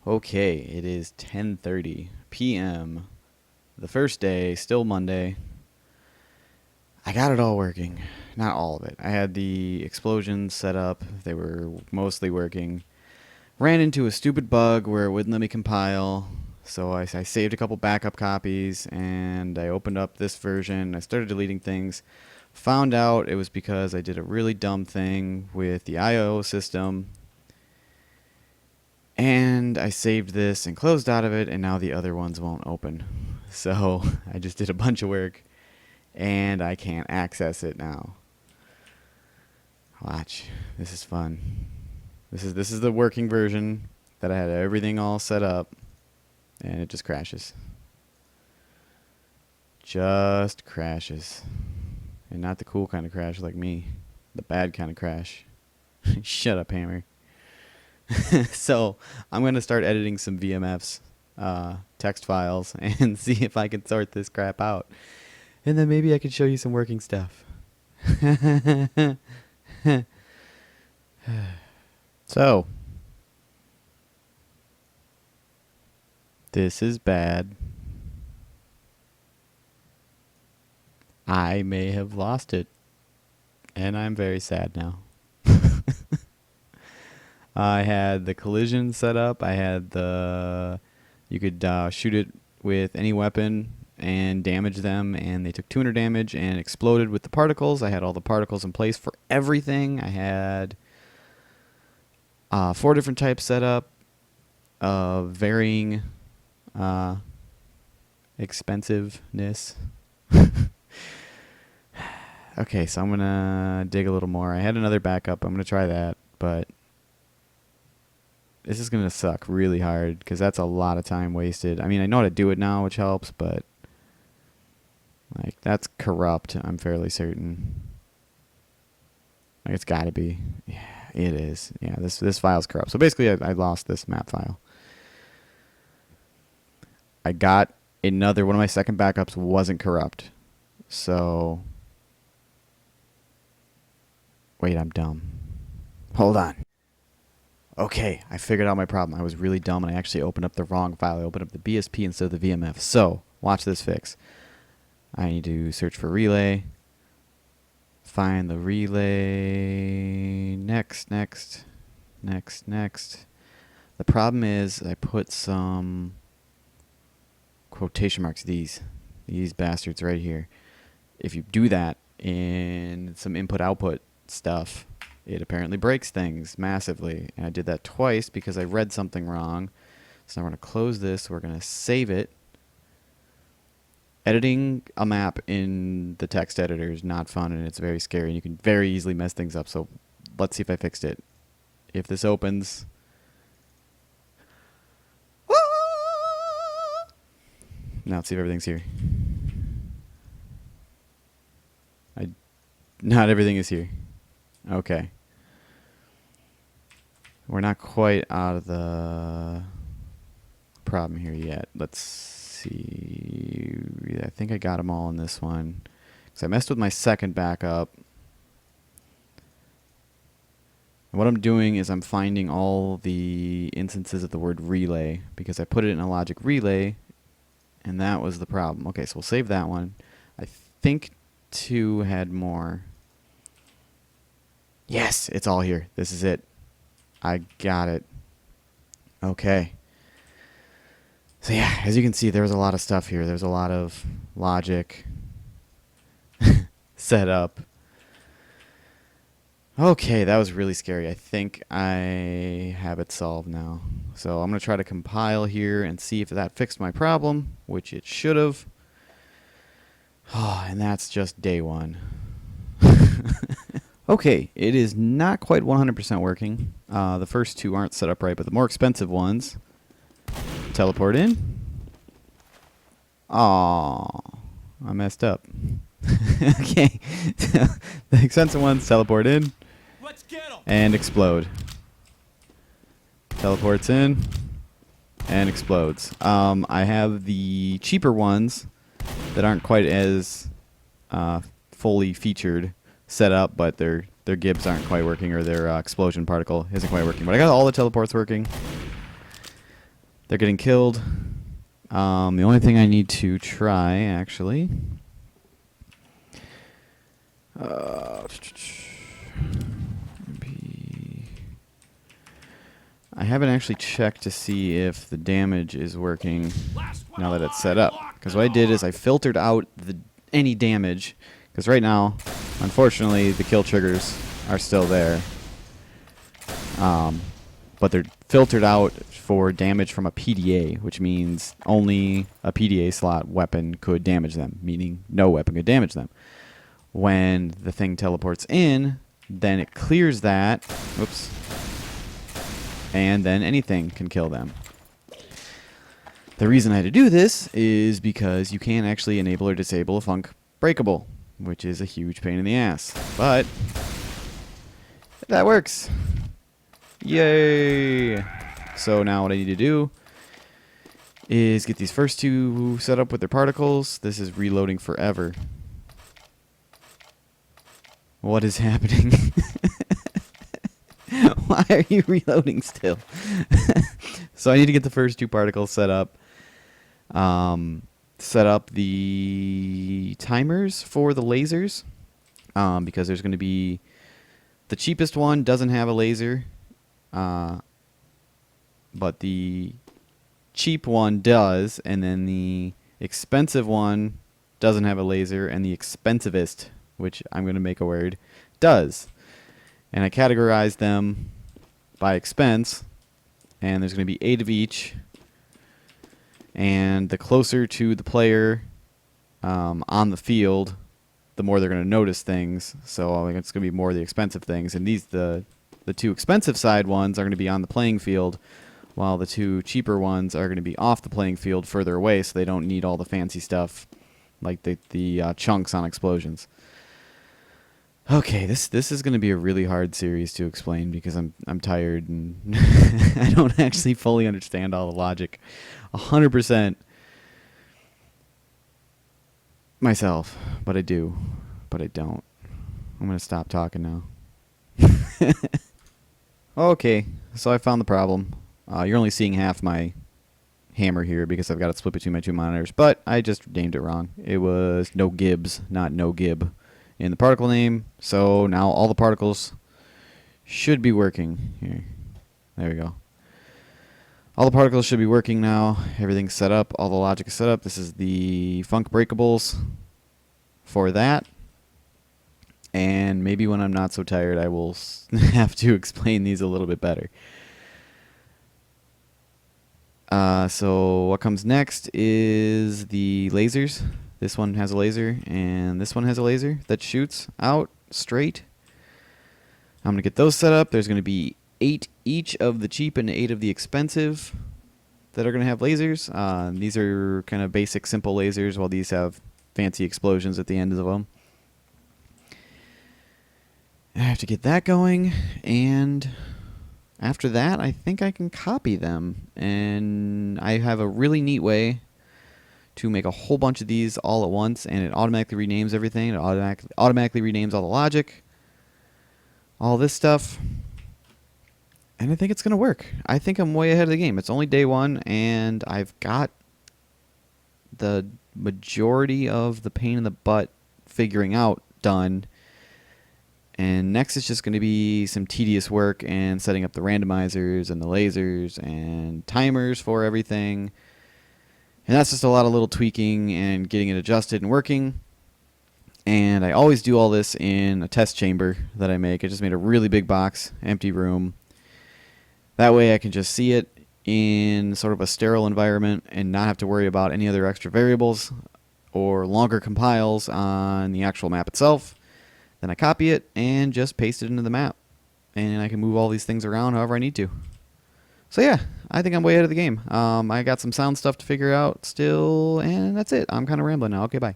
Okay, it is 10:30 p.m. The first day, still Monday. I got it all working. Not all of it. I had the explosions set up. They were mostly working. Ran into a stupid bug where it wouldn't let me compile. So I saved a couple backup copies and I opened up this version. I started deleting things. Found out it was because I did a really dumb thing with the I/O system. And I saved this and closed out of it, and now the other ones won't open. So I just did a bunch of work, and I can't access it now. Watch, this is fun. This is the working version that I had everything all set up, and it just crashes. Just crashes. And not the cool kind of crash like me. The bad kind of crash. Shut up, Hammer. So I'm going to start editing some VMFs, text files, and see if I can sort this crap out. And then maybe I can show you some working stuff. So, this is bad. I may have lost it, and I'm very sad now. I had the collision set up. I had you could shoot it with any weapon and damage them, and they took 200 damage and exploded with the particles. I had all the particles in place for everything. I had 4 different types set up of varying expensiveness. Okay, so I'm going to dig a little more. I had another backup. I'm going to try that, but this is going to suck really hard because that's a lot of time wasted. I mean, I know how to do it now, which helps, but like that's corrupt, I'm fairly certain. Like it's got to be. Yeah, it is. Yeah, this file's corrupt. So basically I lost this map file. I got another one of my second backups wasn't corrupt. So wait, I'm dumb. Hold on. Okay, I figured out my problem. I was really dumb and I actually opened up the wrong file. I opened up the BSP instead of the VMF. So, watch this fix. I need to search for relay. Find the relay. Next. The problem is I put some quotation marks, these bastards right here. If you do that in some input-output stuff, it apparently breaks things massively. And I did that twice because I read something wrong. So now we're going to close this. We're going to save it. Editing a map in the text editor is not fun, and it's very scary. And you can very easily mess things up. So let's see if I fixed it. If this opens... Now let's see if everything's here. Not everything is here. Okay. We're not quite out of the problem here yet. Let's see. I think I got them all in this one. Because I messed with my second backup. And what I'm doing is I'm finding all the instances of the word relay. Because I put it in a logic relay. And that was the problem. Okay, so we'll save that one. I think 2 had more. Yes, it's all here. This is it. I got it. Okay. So yeah, as you can see, there was a lot of stuff here. There's a lot of logic set up. Okay, that was really scary. I think I have it solved now. So I'm going to try to compile here and see if that fixed my problem, which it should have. Oh, and that's just day 1. Okay, it is not quite 100% working. The first 2 aren't set up right, but the more expensive ones teleport in. Aww, I messed up. Okay, so the expensive ones teleport in and explode. Teleports in and explodes. I have the cheaper ones that aren't quite as fully featured set up, but their gibs aren't quite working, or their explosion particle isn't quite working. But I got all the teleports working. They're getting killed. The only thing I need to try, actually... I haven't actually checked to see if the damage is working now that it's set up. Because what I did is I filtered out any damage. Because right now, unfortunately, the kill triggers are still there. But they're filtered out for damage from a PDA, which means only a PDA slot weapon could damage them, meaning no weapon could damage them. When the thing teleports in, then it clears that. Whoops. And then anything can kill them. The reason I had to do this is because you can't actually enable or disable a funk breakable, which is a huge pain in the ass. But that works. Yay! So now what I need to do is get these first two set up with their particles. This is reloading forever. What is happening? Why are you reloading still? So I need to get the first two particles set up. Set up the timers for the lasers. Because there's going to be... The cheapest one doesn't have a laser. But the cheap one does. And then the expensive one doesn't have a laser. And the expensivest, which I'm going to make a word, does. And I categorized them by expense, and there's going to be 8 of each. And the closer to the player on the field, the more they're going to notice things. So it's going to be more of the expensive things. And the two expensive side ones are going to be on the playing field, while the two cheaper ones are going to be off the playing field further away, so they don't need all the fancy stuff like the chunks on explosions. Okay, this is going to be a really hard series to explain because I'm tired and I don't actually fully understand all the logic 100% myself, but I do, but I don't. I'm going to stop talking now. Okay, so I found the problem. You're only seeing half my hammer here because I've got it split between my two monitors, but I just named it wrong. It was no Gibbs, not no Gib in the particle name. So now all the particles should be working. Here, there we go. All the particles should be working now. Everything's set up. All the logic is set up. This is the funk breakables for that. And maybe when I'm not so tired, I will have to explain these a little bit better. So what comes next is the lasers. This one has a laser, and this one has a laser that shoots out straight. I'm going to get those set up. There's going to be 8 each of the cheap and 8 of the expensive that are going to have lasers. These are kind of basic, simple lasers, while these have fancy explosions at the ends of them. I have to get that going, and after that, I think I can copy them. And I have a really neat way to make a whole bunch of these all at once, and it automatically renames everything. It automatically renames all the logic, all this stuff, and I think it's going to work. I think I'm way ahead of the game. It's only day 1, and I've got the majority of the pain in the butt figuring out done. And next it's just going to be some tedious work and setting up the randomizers and the lasers and timers for everything. And that's just a lot of little tweaking and getting it adjusted and working. And I always do all this in a test chamber that I make. I just made a really big box, empty room. That way I can just see it in sort of a sterile environment and not have to worry about any other extra variables or longer compiles on the actual map itself. Then I copy it and just paste it into the map. And I can move all these things around however I need to. So yeah, I think I'm way ahead of the game. I got some sound stuff to figure out still, and that's it. I'm kind of rambling now. Okay, bye.